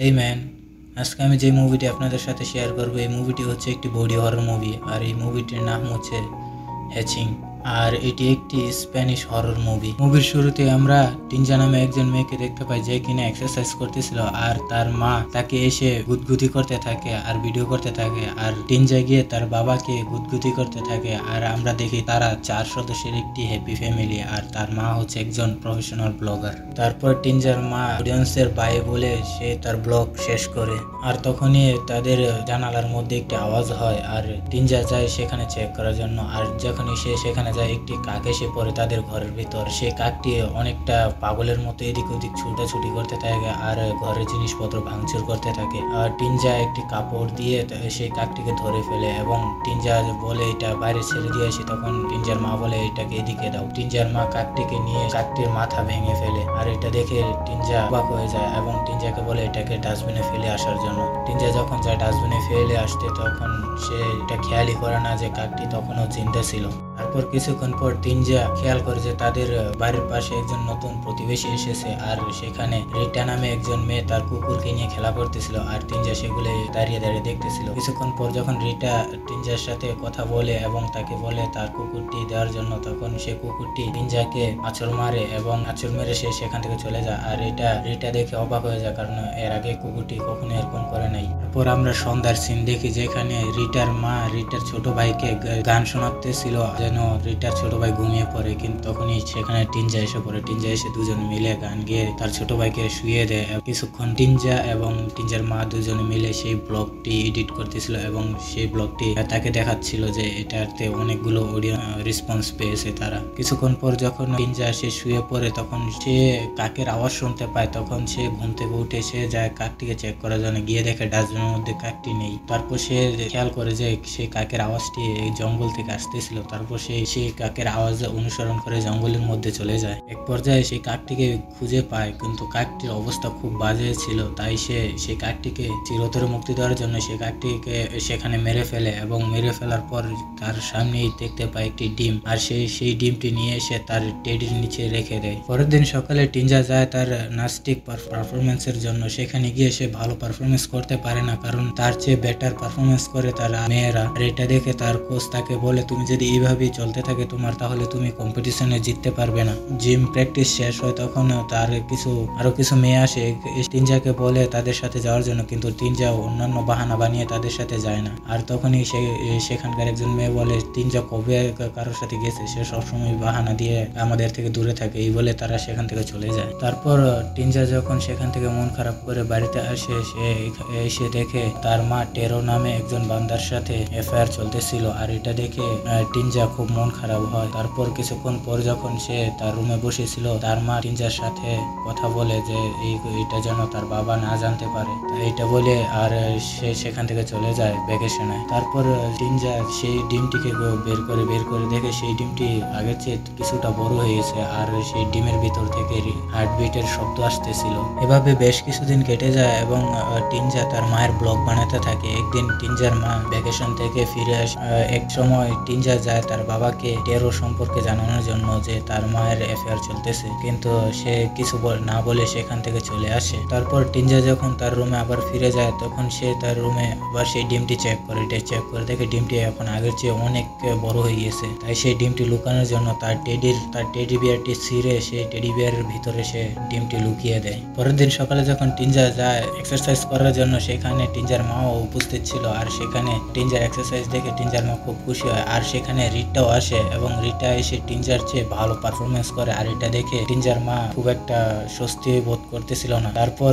এই ম্যান, আজকে আমি যে মুভিটি আপনাদের সাথে শেয়ার করব এই মুভিটি হচ্ছে একটি বডি হরর মুভি। আর এই মুভিটির নাম হচ্ছে হ্যাচিং। আর এটি একটি স্প্যানিশ হরর মুভি। মুভির শুরুতে আমরা টিনজা নামে একজন মেয়েকে দেখতে পাই যে কিনা এক্সারসাইজ করতেছিল, আর তার মা তাকে এসে গুদগুদি করতে থাকে আর ভিডিও করতে থাকে। আর টিনজা গিয়ে তার বাবাকে গুদগুদি করতে থাকে। আর আমরা দেখি তারা 4 সদস্যের একটি হ্যাপি ফ্যামিলি, আর তার মা হচ্ছে একজন প্রফেশনাল ব্লগার। তারপর টিনজার মা অডিয়েন্সের বাই বলে সে তার ব্লগ শেষ করে। আর তখনই তাদের জানালার মধ্যে একটি আওয়াজ হয়, আর টিনজা যায় সেখানে চেক করার জন্য। আর যখনই সে সেখানে যায় একটি কাক এসে পড়ে তাদের ঘরের ভিতর। সেই কাকটি অনেকটা পাগলের মতো এদিক ওদিক ছুটাছুটি করতে থাকে আর ঘরের জিনিসপত্র ভাঙচুর করতে থাকে। আর টিনজা একটি কাপড় দিয়ে সেই কাকটিকে ধরে ফেলে এবং টিনজা বলে এটা বাইরে ছেড়ে দিয়ে আসি। তখন টিনজার মা বলে এটাকে এদিকে দাও। টিনজার মা কাকটিকে নিয়ে কাকটির মাথা ভেঙে ফেলে। আর এটা দেখে টিনজা অবাক হয়ে যায় এবং টিনজাকে বলে এটাকে ডাস্টবিনে ফেলে আসার জন্য। টিনজা যখন যায় ডাস্টবিনে ফেলে আসতে, তখন সে এটা খেয়ালই করে না যে কাকটি তখনও জিন্দা ছিল। তারপর কিছুক্ষণ পর টিনজা খেয়াল করে যে তাদের বাড়ির পাশে একজন নতুন প্রতিবেশী এসেছে। আর সেখানে রিটা নামে একজন মেয়ে তার কুকুরকে নিয়ে খেলা করতেছিল, আর টিনজা সেগুলো দাঁড়িয়ে দাঁড়িয়ে দেখতেছিল। কিছুক্ষণ পর যখন রিটা টিনজার সাথে কথা বলে এবং তাকে বলে তার কুকুরটি দেওয়ার জন্য, তখন সে কুকুরটি টিনজাকে আঁচড় মারে এবং আঁচড় মেরে সে সেখান থেকে চলে যায়। আর রিটা দেখে অবাক হয়ে যায়, কারণ এর আগে কুকুরটি কখনো এরকম করে নাই। তারপর আমরা সন্ধ্যার সিন দেখি যেখানে রিটার মা রিটার ছোট ভাইকে গান শোনাতেছিল যেন রিটার ছোট ভাই ঘুমিয়ে পড়ে। কিন্তু তখনই সেখানে টিনজা এসে পড়ে। টিনজা এসে দুজন মিলে গান গেয়ে তার ছোট ভাইকে শুয়ে দেয়। কিছুক্ষণ টিনজা এবং টিনজার মা দুজনে মিলে সেই ব্লগটি এডিট করতেছিল এবং সেই ব্লগটি তাকে দেখাচ্ছিল যে এটাতে অনেকগুলো অডিও রেসপন্স পেয়েছে তারা। কিছুক্ষণ পর যখন টিনজা সে শুয়ে পড়ে, তখন সে কাকের আওয়াজ শুনতে পায়। তখন সে ঘুম থেকে উঠে সে যায় কাকটিকে চেক করার জন্য, গিয়ে দেখে ডাস্টবিনের মধ্যে কাকটি নেই। তারপর সে খেয়াল করে যে সেই কাকের আওয়াজটি এই জঙ্গল থেকে আসতেছিল। তারপর সেই কাকের আওয়াজ অনুসরণ করে জঙ্গলের মধ্যে চলে যায়। এক পর্যায়ে সেই কাকটিকে খুঁজে পায়, কিন্তু কাকটির অবস্থা খুব বাজে ছিল। তাই সে সেই কাকটিকে চিরতরে মুক্তি দেওয়ার জন্য সেই কাকটিকে সেখানে মেরে ফেলে এবং মেরে ফেলার পর তার সামনেই দেখতে পায় একটি ডিম। আর সেই ডিমটি নিয়ে এসে তার টেডির নিচে রেখে দেয়। পরের দিন সকালে টিনজা যায় তার নাস্টিক পারফরমেন্সের জন্য। সেখানে গিয়ে সে ভালো পারফরমেন্স করতে পারে না, কারণ তার চেয়ে বেটার পারফরমেন্স করে তার মেয়েরা। আর এটা দেখে তার কোচ তাকে বলে তুমি যদি এইভাবেই চলতে থাকে তাহলে তুমি কম্পিটিশনে জিততে পারবে না। জিম প্র্যাকটিস শেষ হয়, তখন তার আরো কিছু মেয়ে আসে টিনজাকে বলে তাদের সাথে যাওয়ার জন্য, কিন্তু টিনজা অন্যান্য বাহানা বানিয়ে তাদের সাথে যায় না। আর তখনই সেখানকার একজন মেয়ে বলে টিনজা কবে কারোর সাথে গেছে, সে সবসময় বাহানা দিয়ে আমাদের থেকে দূরে থাকে, এই বলে তারা সেখান থেকে চলে যায়। তারপর টিনজা যখন সেখান থেকে মন খারাপ করে বাড়িতে আসে, সে এসে দেখে তার মা টেরো নামে একজন বান্দার সাথে এফআইআর চলতেছিল। আর এটা দেখে টিনজা খুব মন খারাপ হয়। তারপর কিছুক্ষণ পর যখন সে তার রুমে বসেছিল, তার মা টিনজার সাথে কথা বলে যে এটা যেন তার বাবা না জানতে পারে, এইটা বলে আর সে সেখান থেকে চলে যায় ভ্যাকেশনে। তারপর টিনজা সেই ডিমটিকে বের করে দেখে সেই ডিমটি আগের চেয়ে কিছুটা বড় হয়ে গেছে, আর সেই ডিমের ভিতর থেকে হার্টবিটের শব্দ আসতেছিল। এভাবে বেশ কিছুদিন কেটে যায় এবং টিনজা তার মায়ের ব্লগ বানাতে থাকে। একদিন টিনজার মা ভ্যাকেশন থেকে ফিরে আসে। এক সময় টিনজা যায় তার বাবাকে টেরো সম্পর্কে জানানোর জন্য যে তার মায়ের অ্যাফেয়ার চলতেছে, কিন্তু সে কিছু না বলে সেখান থেকে চলে আসে। তারপর টিনজা যখন তার রুমে আবার ফিরে যায়, তখন সে তার রুমে আবার সেই ডিমটি চেক করে দেখে ডিমটি এখন আগের চেয়ে অনেক বড় হয়ে গেছে। তাই সেই ডিমটি লুকানোর জন্য তার টেডি বিয়ারটি ছিঁড়ে সেই টেডি বিয়ারের ভিতরে সে ডিমটি লুকিয়ে দেয়। পরের দিন সকালে যখন টিনজা যায় এক্সারসাইজ করার জন্য, সেখানে টিনজার মাও উপস্থিত ছিল। আর সেখানে টিনজার এক্সারসাইজ দেখে টিনজার মা খুব খুশি হয়। আর সেখানে রিটাও আসে এবং রিটা এসে টিনজার চেয়ে ভালো পারফরমেন্স করে। আর এটা দেখে টিনজার মা খুব একটা স্বস্তি বোধ করতেছিল না। তারপর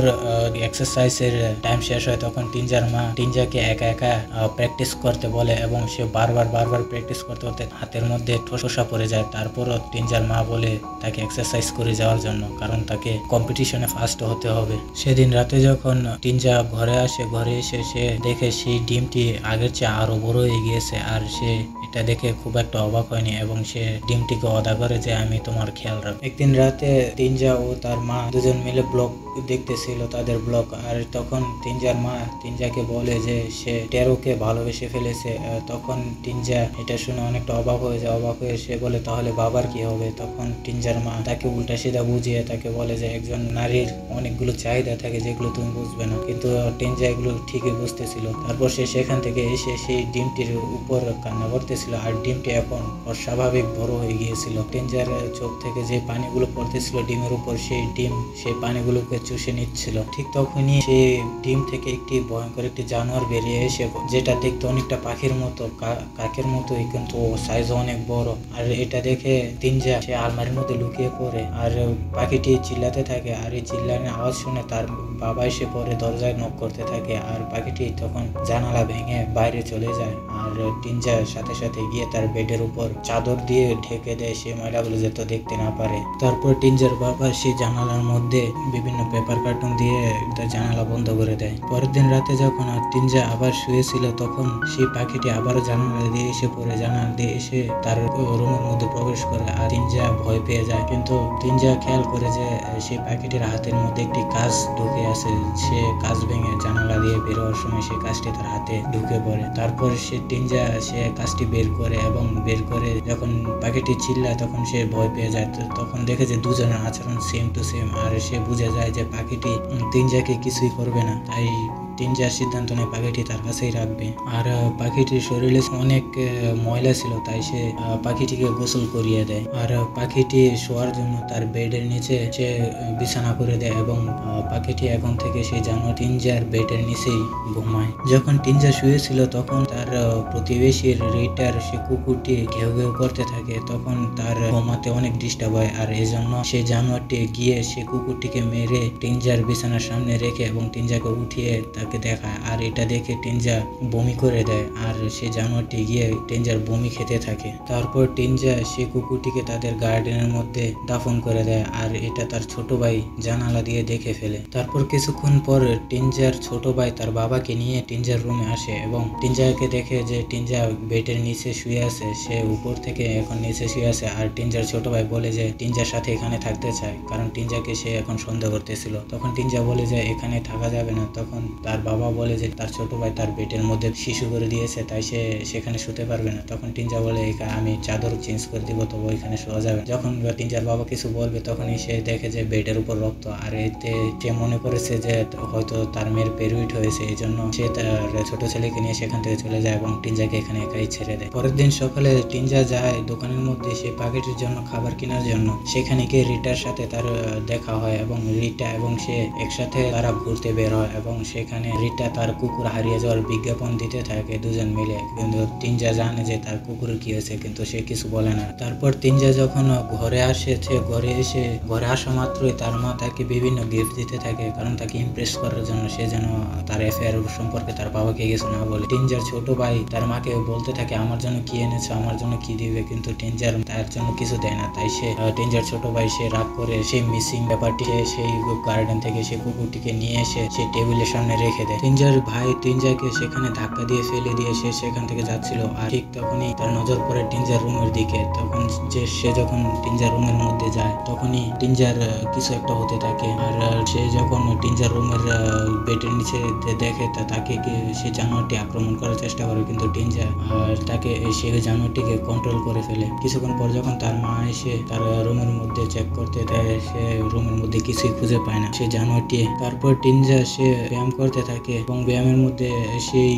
এক্সারসাইজের টাইম শেষ হয়, তখন টিনজার মা টিনজাকে একা প্র্যাকটিস করতে বলে এবং সে বারবার প্র্যাকটিস করতে হাতের মধ্যে ঠোসা পড়ে যায়। তারপরও টিনজার মা বলে তাকে এক্সারসাইজ করে যাওয়ার জন্য, কারণ তাকে কম্পিটিশনে ফার্স্ট হতে হবে। সেদিন রাতে যখন টিনজা ঘরে এসে সে দেখে সেই ডিমটি আগের চেয়ে আরো বড় হয়ে গিয়েছে। আর সে এটা দেখে খুব একটা অবাক হয়নি এবং সে ডিমটিকে অদা করে যে আমি তোমার খেয়াল রাখবো। একদিন রাতে তিনজা ও তার মা দুজন মিলে ব্লগ দেখতেছিল, তাদের ব্লগ। আর তখন তিনজার মা তিনজাকে বলে যে সে টেরোকে ভালোবেসে ফেলেছে। তখন তিনজা এটা শুনে অনেকটা অবাক হয়ে যায়। অবাক হয়ে সে বলে তাহলে বাবার কি হবে? তখন তিনজার মা তাকে উল্টা সিধা বুঝিয়ে তাকে বলে যে একজন নারীর অনেকগুলো চাহিদা থাকে যেগুলো তুমি বুঝবে না, কিন্তু তিনজা এগুলো ঠিকই বুঝতেছিল। তারপর সে সেখান থেকে এসে সেই ডিমটির উপর কান্না করতেছিল, আর ডিমটি এখন অস্বাভাবিক বড় হয়ে গিয়েছিল। তিনজার চোখ থেকে যে পানিগুলো পড়তেছিল ডিমের উপর, সেই ডিম সেই পানিগুলোকে চুষে নিচ্ছিল। ঠিক তখনই সেই ডিম থেকে একটি ভয়ঙ্কর একটি জানোয়ার বেরিয়ে এসে, যেটা দেখতে অনেকটা পাখির মতো, কাকের মতোই, কিন্তু সাইজ অনেক বড়। আর এটা দেখে তিনজা সে আলমারির মধ্যে লুকিয়ে পড়ে, আর পাখিটি চিল্লাতে থাকে। আর এই চিল্লানোর আওয়াজ শুনে তার বাবা এসে পরে দরজায় নক করতে থাকে, আর পাখিটি তখন জানালা ভেঙে বাইরে চলে যায়। আর তিনজার সাথে সাথে গিয়ে তার বেডের উপর চাদর দিয়ে ঢেকে দেয়, সে ময়লাগুলো যাতে দেখতে না পারে। তারপর তিনজার বাবা সেই জানালার মধ্যে বিভিন্ন পেপার কার্টুন দিয়ে তার জানালা বন্ধ করে দেয়। পরের দিন রাতে যখন তিনজা আবার শুয়েছিল, তখন সেই পাখিটি আবারও জানালা দিয়ে এসে পড়ে। জানালা দিয়ে এসে তার রুমের মধ্যে প্রবেশ করে, আর তিনজা ভয় পেয়ে যায়। কিন্তু তিনজা খেয়াল করে যে সেই পাখিটির হাতের মধ্যে একটি কাঁচ ঢুকে আছে। সে কাঁচ ভেঙে জানালা দিয়ে বের হওয়ার সময় সেই কাঁচটি তার হাতে ঢুকে পড়ে। তারপর সে তিনজা সে কাঁচটি বের করে, এবং বের করে যখন পাখিটি চিল্লায় তখন সে ভয় পেয়ে যায়। তখন দেখে যে দুজনের আচরণ সেম টু সেম, আর সে বুঝে যায় যে পাখিটি তিনজাকে কিছুই করবে না। তাই তিনজার সিদ্ধান্ত নেয় পাখিটি তার কাছেই রাখবে। আর পাখিটির শরীরে অনেক ময়লা ছিল, তাই সে পাখিটিকে গোসল করিয়ে দেয়। আর পাখিটি শোয়ার জন্য তার বেডের নিচে সে বিছানা করে দেয়, এবং পাখিটি এখন থেকে সেই জানোয়ার তিনজার বেডের নিচেই ঘুমায়। যখন তিনজা শুয়েছিল তখন তার প্রতিবেশীর রিটার সে কুকুরটি ঘেউ ঘেউ করতে থাকে। তখন তার ঘুমাতে অনেক ডিস্টার্ব হয়, আর এই জন্য সেই জানোয়ারটি গিয়ে সে কুকুরটিকে মেরে তিনজার বিছানার সামনে রেখে এবং তিনজাকে উঠিয়ে তাকে দেখায়। আর এটা দেখে তিনজা বমি করে দেয়, আর সে জানোয়ারটি গিয়ে তিনজার বমি খেতে থাকে। তারপর তিনজা সে কুকুরটিকে তাদের গার্ডেনের মধ্যে দাফন করে দেয়, আর এটা তার ছোট ভাই জানালা দিয়ে দেখে ফেলে। তারপর কিছুক্ষণ পর তিনজার ছোট ভাই তার বাবাকে নিয়ে তিনজার রুমে আসে, এবং তিনজাকে দেখে যে তিনজা বেডের নিচে শুয়ে আছে, সে উপর থেকে এখন নিচে শুয়ে আছে। আর তিনজার ছোট ভাই বলে যে তিনজার সাথে এখানে থাকতে চায়, কারণ তিনজাকে সে এখন সন্দেহ করতেছিল। তখন তিনজা বলে যে এখানে থাকা যাবে না। তখন তার বাবা বলে যে তার ছোট ভাই তার বেডের মধ্যে শিশু করে দিয়েছে, তাই সে সেখানে শুতে পারবে না। তখন তিনজা বলে আমি চাদর চেঞ্জ করে দিব, তবে ওইখানে শোয়া যাবে। যখন তিনজার বাবা কিছু বলবে তখনই সে দেখে যে বেডের উপর রক্ত, আর এতে সে মনে করেছে যে হয়তো তার মেয়ের পেরিয়ড হয়েছে, এই জন্য সে তার ছোট ছেলেকে নিয়ে সেখান থেকে চলে যায় এবং তিনজাকে এখানে একাই ছেড়ে দেয়। পরের দিন সকালে তিনজা যায় দোকানের মধ্যে সে পাখিটির জন্য খাবার কেনার জন্য। সেখানে গিয়ে রিটার সাথে তার দেখা হয়, এবং রিটা এবং সে একসাথে তারা ঘুরতে বের হয়, এবং সেখানে রিটা তার কুকুর হারিয়ে যাওয়ার বিজ্ঞাপন দিতে থাকে দুজন মিলে। কিন্তু তিনজা জানে যে তার কুকুরের কি হয়েছে, কিন্তু সে কিছু বলে না। তারপর তিনজা যখন ঘরে আসে, ঘরে এসে ঘরে আসা মাত্রই তার মা তাকে বিভিন্ন গিফট দিতে থাকে, কারণ তাকে ইমপ্রেস করার জন্য, সে যেন তার অ্যাফেয়ার সম্পর্কে তার বাবাকে কিছু না বলে। তিনজার ছোট ভাই তার মাকে বলতে থাকে আমার জন্য কি এনেছো, আমার জন্য কি দিবে, কিন্তু তিনজার তার জন্য কিছু দেয় না। তাই সে তিনজার ছোট ভাই সে রাগ করে সেই মিসিং ব্যাপারটি সেই গার্ডেন থেকে সেই কুকুরটিকে নিয়ে এসে সেই টেবিলের সামনে রেখে দেয়। তিনজার ভাই তিনজাকে সেখানে ধাক্কা দিয়ে ফেলে দিয়ে সে সেখান থেকে যাচ্ছিল, আর ঠিক তখনই তার নজর পড়ে তিনজার রুমের দিকে। তখন সে যখন তিনজার রুমের মধ্যে যায় তখনই তিনজার কিছু একটা হতে থাকে। আর সে যখন তিনজার রুমের বেডের নিচে দেখে তাকে সে জানোয়ারটি আক্রমণ করার চেষ্টা করে, কিন্তু তিনজা তাকে সে জানোয়ারটিকে কন্ট্রোল করে ফেলে। কিছুক্ষণ পর যখন তার মা এসে তার রুমের মধ্যে চেক করতে দেয়, সে রুমের মধ্যে কিছুই খুঁজে পায় না সে জানোয়ারটি। তারপর তিনজা সে ব্যায়াম করতে থাকে, এবং ব্যায়ামের মধ্যে সেই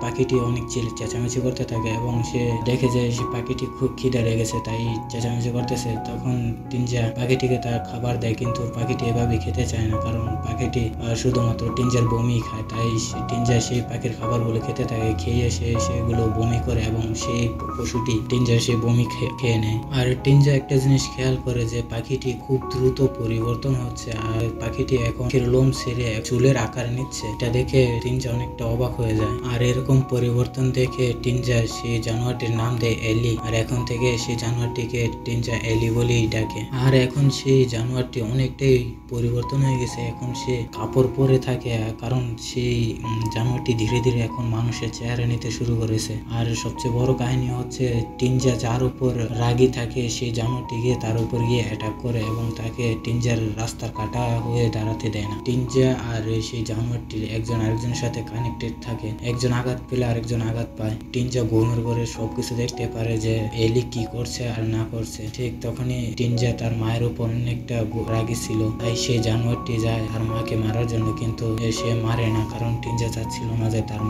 পাখিটি অনেক চেঁচামেচি করতে থাকে, এবং সে দেখে যে সেই পাখিটি খুব খিদে লেগেছে তাই চেঁচামেচি করতেছে। তখন তিনজা পাখিটিকে তার খাবার দেয়, কিন্তু পাখিটি এভাবে খেতে চায় না, কারণ পাখিটি শুধুমাত্র তিনজার বমি খায়। তাই তিনজা সেই পাখির খাবারগুলো খেতে থাকে, খেয়ে সেগুলো বমি করে, এবং সেই পশুটি তিনজা সেই বমি খেয়ে নেয়। আর তিনজা একটা জিনিস খেয়াল করে যে পাখিটি খুব দ্রুত পরিবর্তন হচ্ছে, আর পাখিটি এখন লোম ছেড়ে চুলের আকার নিচ্ছে। এটা দেখে টিনজা অনেকটা অবাক হয়ে যায়। আর এরকম পরিবর্তন দেখে টিনজা সেই জানোয়ারটির নাম দেয় এলি। আর এখন থেকে সেই জানোয়ারটিকে টিনজা এলি বলেই ডাকে। আর এখন সেই জানোয়ারটি অনেকটাই পরিবর্তন হয়ে গেছে। এখন সে কাপড় পরে থাকে, কারণ সেই জানোয়ারটি ধীরে ধীরে এখন মানুষের চেহারা নিতে শুরু করেছে। আর সবচেয়ে বড় কাহিনী হচ্ছে টিনজা যার উপর রাগী থাকে সেই জানোয়ারটি গিয়ে তার উপর গিয়ে অ্যাটাক করে এবং তাকে টিনজার রাস্তার কাটা হয়ে দাঁড়াতে দেয় না। টিনজা আর সেই জানোয়ারটি একজন আরেকজনের সাথে কানেক্টেড থাকে। একজন আঘাত পেলে আরেকজন আঘাত পায়। টিনজা ঘুমের ঘরে সবকিছু দেখতে পারে যে এলি কি করছে আর না করছে। ঠিক তখনই টিনজা তার মায়ের উপর অনেকটা রাগী ছিল, তাই সেই জানোয়ারটি যায় তার মাকে মারার জন্য, কিন্তু সে মারে না, কারণ টিনজা চাচ্ছিল না যে তার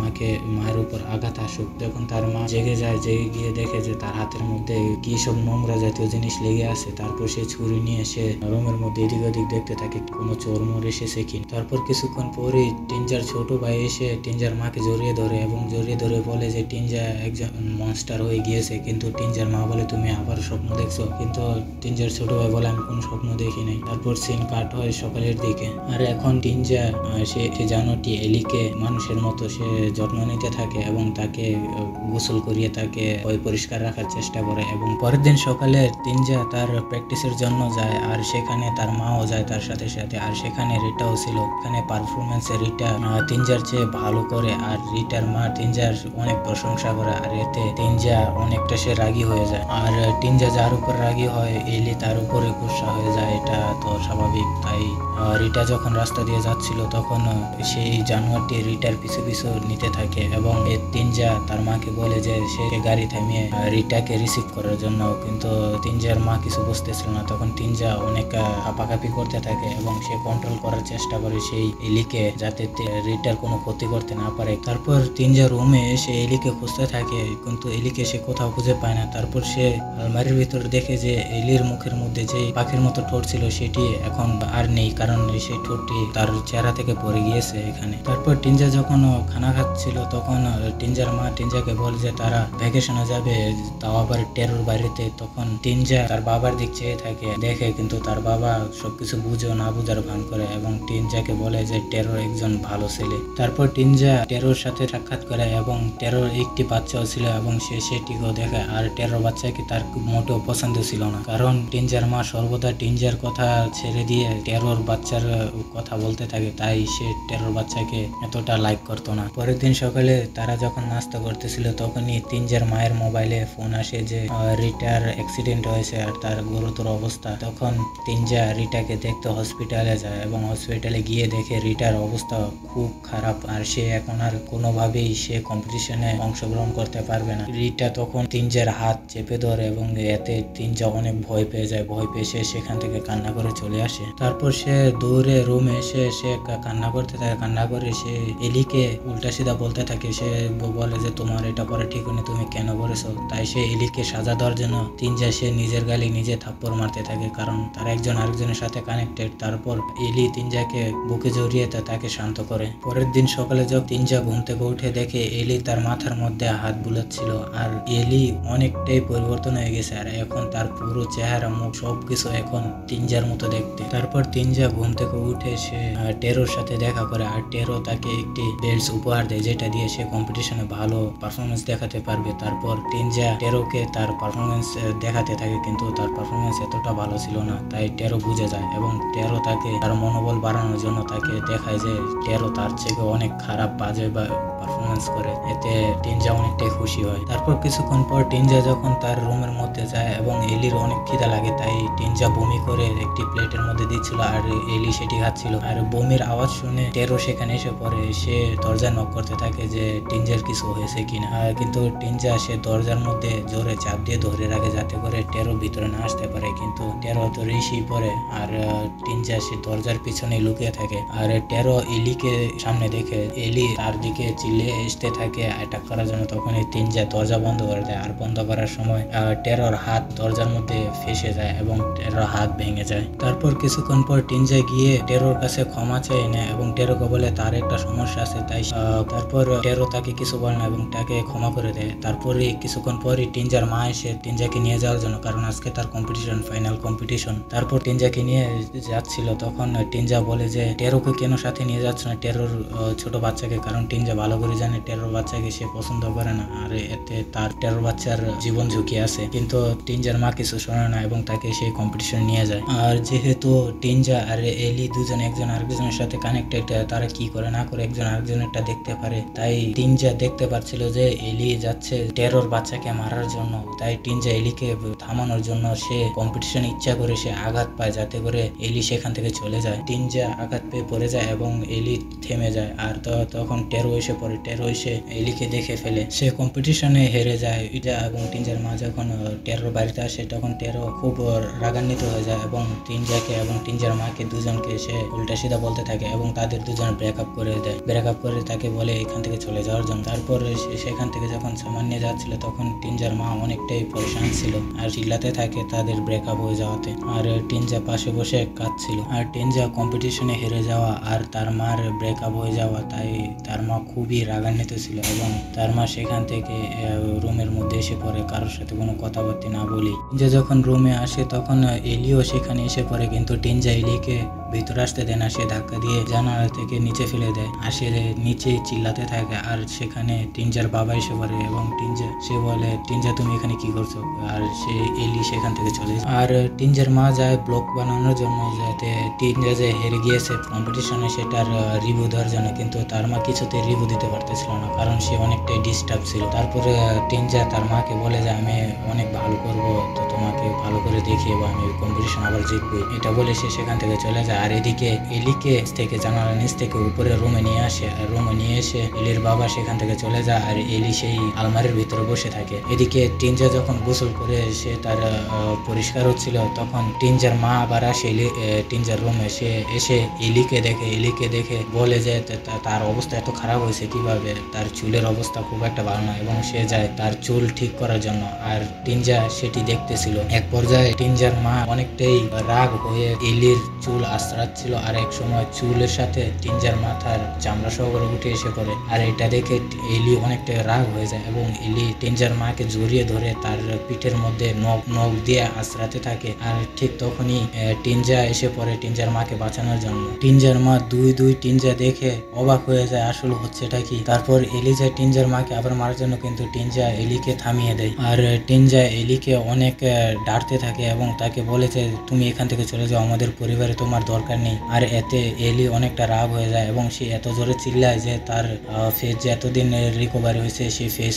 মায়ের উপর আঘাত আসুক। যখন তার মা জেগে যায়, জেগে গিয়ে দেখে যে তার হাতের মধ্যে কি সব নোংরা জাতীয় জিনিস লেগে আছে। তারপর সে ছুরি নিয়ে সে রুমের মধ্যে এদিক ওদিক দেখতে থাকে কোনো চোর মোর এসেছে কি। তারপর কিছুক্ষণ পরেই টিনজার ছোট ভাই এসে টিনজার মাকে জড়িয়ে ধরে এবং জড়িয়ে ধরে বলে যে টিনজা একজন মনস্টার হয়ে গিয়েছে। কিন্তু টিনজার মা বলে তুমি আবার স্বপ্ন দেখছো, কিন্তু টিনজার ছোট ভাই বলে আমি কোনো স্বপ্ন দেখি নাই। তারপর সিন কাট হয় সকালের দিকে। আর এখন টিনজা সে জানোয়ারটি এলিকে মানুষের মতো সে যত্ন নিতে থাকে এবং তাকে গোসল করিয়ে তাকে পরিষ্কার রাখার চেষ্টা করে। এবং পরের দিন সকালে টিনজা তার প্র্যাকটিসের জন্য যায়, আর সেখানে তার মাও যায় তার সাথে সাথে। আর সেখানে রিটাও ছিল। এখানে পারফরমেন্সে রিটা টিনজার চেয়ে ভালো করে, আর রিটার মা টিনজার অনেক প্রশংসা করে। আর এতে টিনজা অনেকটা সে রাগী হয়ে যায়। আর টিনজা যার উপর রাগী হয় এলি তার উপরে গুসা হয়ে যায়, এটা তো স্বাভাবিক। তাই রিটা যখন রাস্তা দিয়ে যাচ্ছিল তখন সেই জানোয়ারটি রিটার পিছু পিছু নিতে থাকে এবং টিনজা তার মাকে বলে যে সে গাড়ি থামিয়ে রিটাকে রিসিভ করার জন্য, কিন্তু টিনজার মা কিছু বুঝতেছিল না। তখন টিনজা অনেক কাঁপাকাঁপি করতে থাকে এবং সে কন্ট্রোল করার চেষ্টা করে সেই এলিকে, যাতে রিটার কোনো ক্ষতি করতে না পারে। তারপর টিনজা রুমে সে এলিকে খুঁজতে থাকে, কিন্তু এলিকে সে কোথাও খুঁজে পায় না। তারপর সে আলমারির ভিতর দেখে যে এলির মুখের মধ্যে যে পাখির মতো ঠোঁট ছিল সেটি এখন আর নেই, কারণ সেই ঠোঁটটি তার চেহারা থেকে পড়ে গিয়েছে এখানে। তারপর টিনজা যখন খানা খাচ্ছিল তখন টিনজার মা টিনজাকে বলে যে তারা ভ্যাকেশনে যাবে, তাও আবার টেরোর বাড়িতে। তখন টিনজা তার বাবার দিক চেয়ে থাকে, দেখে কিন্তু তার বাবা সবকিছু বুঝেও না বুঝার ভান করে এবং টিনজাকে বলে যে টেরোর একজন ভালো ছেলে। তারপর টিনজা টেরোর সাথে সাক্ষাৎ করে এবং টেরোর একটি বাচ্চাও ছিল এবং সেটিকেও দেখে। আর টেরোর বাচ্চাকে তার মোটেও পছন্দ ছিল না, কারণ টিনজার মা সর্বদা টিনজার কথা ছেড়ে দিয়ে টেরোর বাচ্চার কথা বলতে থাকে, তাই সে টেরোর বাচ্চাকে এতটা লাইক করতো না। পরের দিন সকালে তারা যখন নাস্তা করতেছিল তখনই টিনজার মায়ের মোবাইলে ফোন আসে যে রিটার অ্যাক্সিডেন্ট হয়েছে আর তার গুরুতর অবস্থা। তখন টিনজা রিটাকে দেখতে হসপিটালে যায় এবং হসপিটালে গিয়ে দেখে রিটার অবস্থা খুব খারাপ, আর সে এখন আর কোনোভাবেই সে কম্পিটিশনে অংশগ্রহণ করতে পারবে না। রিটা তখন টিনজার হাত চেপে ধরে এবং এতে টিনজা অনেক ভয় পেয়ে যায়। ভয় পেয়ে সে সেখান থেকে কান্না করে চলে আসে। তারপর সে দৌড়ে রুমে এসে সে কান্না করতে থাকে। কান্না করে সে এলিকে উল্টা সিধা বলতে থাকে। সে বলে যে তোমার এটা পরে ঠিক হয়নি, তুমি কেন করেছো। তাই সে এলিকে সাজা দেওয়ার জন্য টিনজা সে নিজের গালে নিজে থাপ্পড় মারতে থাকে, কারণ তারা একজন আরেকজনের সাথে কানেক্টেড। তারপর এলি টিনজাকে বুকে জড়িয়ে তাকে শান্ত করে। পরের দিন সকালে যখন টিনজা ঘুম থেকে উঠে দেখে এলি তার মাথার মধ্যে হাত বুলাচ্ছিল, আর এলি অনেকটাই পরিবর্তন হয়ে গেছে। আর এখন তার পুরো চেহারা মুখ সবকিছু এখন টিনজার মতো দেখতে। তারপর টিনজা ঘুম থেকে উঠে সে টেরোর সাথে দেখা করে, আর টেরো তাকে একটি বেল্ট উপহার দেয় যেটা দিয়ে সে কম্পিটিশনে ভালো পারফরমেন্স দেখাতে পারবে। তারপর টিনজা টেরোকে তার পারফরমেন্স দেখাতে থাকে, কিন্তু তার পারফরমেন্স এতটা ভালো ছিল না, তাই টেরো বুঝে যায় এবং টেরো তাকে তার মনোবল বাড়ানোর জন্য তাকে দেখায় যে টেরো তার থেকে অনেক খারাপ বাজে পারফরমেন্স করে। এতে টিনজা অনেকটাই খুশি হয়। তারপর কিছুক্ষণ পর টিনজা যখন তার রুমের মধ্যে যায় এবং এলির অনেক খিদা লাগে, তাই টিনজা বমি করে একটি প্লেটের মধ্যে দিচ্ছিল আর এলি সেটি খাচ্ছিল। আর বমির আওয়াজ শুনে টেরো সেখানে এসে পড়ে। সে দরজা নক করতে থাকে যে টিনজার কিছু হয়েছে কিনা, কিন্তু টিনজা সে দরজার মধ্যে জোরে চাপ দিয়ে ধরে রাখে যাতে করে টেরো ভিতরে না আসতে পারে, কিন্তু টেরো তো রেসেই পড়ে। আর টিনজা সে দরজার পিছনে লুকিয়ে থাকে। আর টেরো এলিকে সামনে দেখে এলি তার দিকে চিল্লিয়ে আসতে থাকে অ্যাটাক করার জন্য। তখন এই টিনজা দরজা বন্ধ করে দেয়, আর বন্ধ করার সময় টেরোর হাত দরজার মধ্যে ফেসে যায় এবং টেরোর হাত ভেঙে যায়। তারপর কিছুক্ষণ পর টিনজা গিয়ে টেরোর কাছে ক্ষমা চেয়ে নেয় এবং টেরোকে বলে তার একটা সমস্যা আছে, তাই তারপর টেরো তাকে কিছু বলে না এবং তাকে ক্ষমা করে দেয়। তারপরে কিছুক্ষণ পরই টিনজার মা এসে টিনজাকে নিয়ে যাওয়ার জন্য, কারণ আজকে তার কম্পিটিশন, ফাইনাল কম্পিটিশন। তারপর টিনজাকে নিয়ে যাচ্ছিল, তখন টিনজা বলে যে টেরোকে কেন সাথে নিয়ে যাচ্ছ না, টেরর ছোট বাচ্চাকে, কারণ টিনজা ভালো করে জানে টেরর বাচ্চাকে সে পছন্দ করে না, আর এতে তার টেরর বাচ্চার জীবন ঝুঁকি আছে। কিন্তু টিনজার মা কিছু শোনে না এবং তাকে সেই কম্পিটিশন নিয়ে যায়। আর যেহেতু টিনজা আর এলি দুজন একজন আরেকজনের সাথে কানেক্টেড, তারা কি করে না করে একজন আরেকজনেরটা দেখতে পারে, তাই টিনজা দেখতে পাচ্ছিল যে এলি যাচ্ছে টেরর বাচ্চাকে মারার জন্য। তাই টিনজা এলিকে থামানোর জন্য সে কম্পিটিশন ইচ্ছা করে সে আঘাত পায়, যাতে করে এলি সেখান থেকে চলে যায়। টিনজা আঘাত পেয়ে পড়ে যায় এবং এলি থেমে যায়। আর তখন টেরো এসে পড়ে, টেরো এসে এলিকে দেখে ফেলে, সে কম্পিটিশনে হেরে যায়। এবং টিনজার মা যখন টেরোর বাড়িতে আসে তখন টেরো খুব রাগান্বিত হয়ে যায় এবং টিনজাকে এবং টিনজার মাকে দুজনকে সে উল্টা সিধা বলতে থাকে এবং তাদের দুজনের ব্রেকআপ করে দেয়। ব্রেকআপ করে তাকে বলে এখান থেকে চলে যাওয়ার জন্য। তারপর সেখান থেকে যখন সামান নিয়ে যাচ্ছিল তখন টিনজার মা অনেকটাই পরেশান ছিল আর চিল্লাতে থাকে তাদের ব্রেকআপ হয়ে যাওয়াতে। আর টিনজা পাশে বসে কাঁদছিল। আর টিনজা কম্পিটিশনে হেরে যাওয়া আর তার মার ব্রেকআপ হয়ে যাওয়া, তাই তার মা খুবই রাগান্বিত ছিল এবং তার মা সেখান থেকে রুমের মধ্যে এসে পড়ে কারোর সাথে কোনো কথাবার্তা না বলি। টিনজা যখন রুমে আসে তখন এলিও সেখানে এসে পড়ে, কিন্তু টিনজা এলিকে ভিতরে আসতে দেয় না, সে ধাক্কা দিয়ে জানালা থেকে নিচে ফেলে দেয়। আর সে নিচে চিল্লাতে থাকে। আর সেখানে টিনজার বাবা এসে পড়ে এবং সে বলে টিনজা তুমি এখানে কি করছো, আর সে এলি সেখান থেকে চলে যায়। আর টিনজার মা যায় ব্লগ বানানোর জন্য, যাতে টিনজা যে হেরে গিয়েছে কম্পিটিশনে সেটার রিভিউ দেওয়ার জন্য, কিন্তু তার মা কিছুতে রিভিউ দিতে পারতেছিল না কারণ সে অনেকটাই ডিস্টার্ব ছিল। তারপরে টিনজা তার মাকে বলে যে আমি অনেক ভালো করব, তো তোমাকে ভালো করে দেখিয়ে বা আমি কম্পিটিশন আবার জিতবই, এটা বলে সে সেখান থেকে চলে যায়। আর এদিকে এলিকে থেকে জানালার নিচ থেকে উপরে রুমে নিয়ে আসে। আর রুমে নিয়ে এসে এলির বাবা সেখান থেকে চলে যায় আর এলি সেই আলমারির ভিতরে বসে থাকে। এদিকে টিনজা যখন গোসল করে সে তার পরিষ্কার হচ্ছিল তখন টিনজার মা আবার আসে টিনজার রুমে। সে এসে এলিকে দেখে বলে যে তার অবস্থা এত খারাপ হয়েছে কিভাবে, তার চুলের অবস্থা খুব একটা ভালো না এবং সে যায় তার চুল ঠিক করার জন্য। আর টিনজা সেটি দেখতেছিল। এক পর্যায়ে টিনজার মা অনেকটাই রাগ হয়ে এলির চুল আশ্রাচ্ছিল আর এক সময় চুলের সাথে টিনজার মাথার চামড়া সহকারে উঠে এসে পড়ে। আর এটা দেখে এলি অনেকটা রাগ হয়ে যায় এবং এলি টিনজার মাকে জড়িয়ে ধরে তার পিঠের মধ্যে নখ দিয়ে আশ্রাতে থাকে। আর ঠিক তখনই টিনজা এসে পড়ে টিনজার মাকে বাঁচানোর জন্য। টিনজার মা দুই টিনজা দেখে অবাক হয়ে যায় আসলে হচ্ছেটা কি। তারপর এলি যায় টিনজার মাকে আবার মারার জন্য, কিন্তু টিনজা এলিকে থামিয়ে দেয়। আর টিনজা এলিকে অনেক ডাঁটতে থাকে এবং তাকে বলে যে তুমি এখান থেকে চলে যাও, আমাদের পরিবারে তোমার দরকার নেই। আর এতে এলি অনেকটা রাগ হয়ে যায় এবং সে এত জোরে চিল্লায় যে তার ফেস যে এতদিন রিকভারি হয়েছে সেই ফেস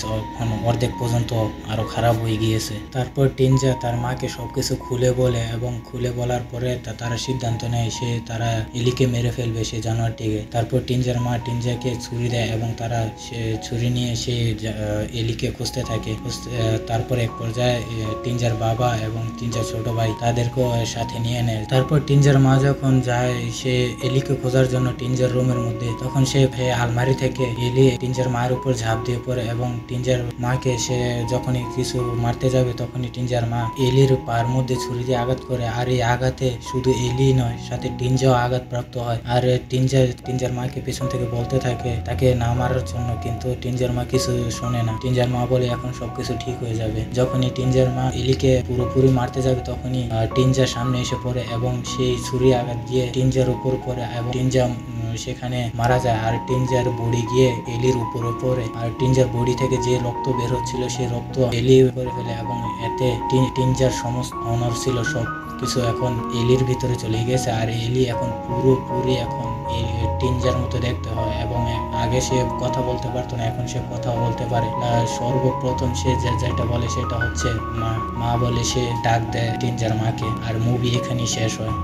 অর্ধেক পর্যন্ত আরো খারাপ হয়ে গিয়েছে। তারপর টিনজা তার মাকে সবকিছু খুলে বলে এবং খুলে বলার পরে তারা সিদ্ধান্ত নেয় তারা এলিকে মেরে ফেলবে সে জানোয়ারটিকে। তারপর টিনজার মা টিনজাকে ছুরি দেয় এবং তারা সে ছুরি নিয়ে সে এলিকে খুঁজতে থাকে। তারপর এক পর্যায়ে টিনজার বাবা এবং টিনজার ছোট ভাই তাদেরকেও সাথে নিয়ে নেয়। তারপর টিনজার মা যখন যায় সে এলিকে খোঁজার জন্য টিনজার রুমের মধ্যে, তখন সে আলমারি থেকে এলি টিনজার মায়ের উপর ঝাঁপ দিয়ে পড়ে এবং টিনজার মাকে সে যখনই কিছু মারতে যাবে তখনই টিনজার মা এলির পার মধ্যে ছুরি দিয়ে আঘাত করে। আর এই আঘাতে শুধু এলি নয়, সাথে টিনজাও আঘাতপ্রাপ্ত হয়। আর টিনজার মাকে পেছন থেকে বলতে থাকে তাকে না মারার জন্য, কিন্তু টিনজার মা কিছু শোনে না। টিনজার মা বলে এখন সবকিছু ঠিক হয়ে যাবে। যখনই টিনজার মা এলিকে পুরোপুরি মারতে যাবে তখনই টিনজার সামনে এসে পড়ে এবং সেই ছুরি আঘাত দিয়ে টিনজার উপর পড়ে এবং টিনজা সেখানে মারা যায়। আর টিনজার বডি গিয়ে এলির উপরে পড়ে। আর টিনজার বডি থেকে যে রক্ত বের হচ্ছিল সেই রক্ত এলি করে ফেলে এবং এতে টিনজার সমস্ত অনার ছিল সব কিছু এখন এলির ভিতরে চলে গেছে। আর এলি এখন পুরোপুরি এখন টিনজার মতো দেখতে হয় এবং আগে সে কথা বলতে পারতো না, এখন সে কথা বলতে পারে। সর্বপ্রথম সে যেটা বলে সেটা হচ্ছে মা বলে সে ডাক দেয় টিনজার মাকে। আর মুভি এখানেই শেষ হয়।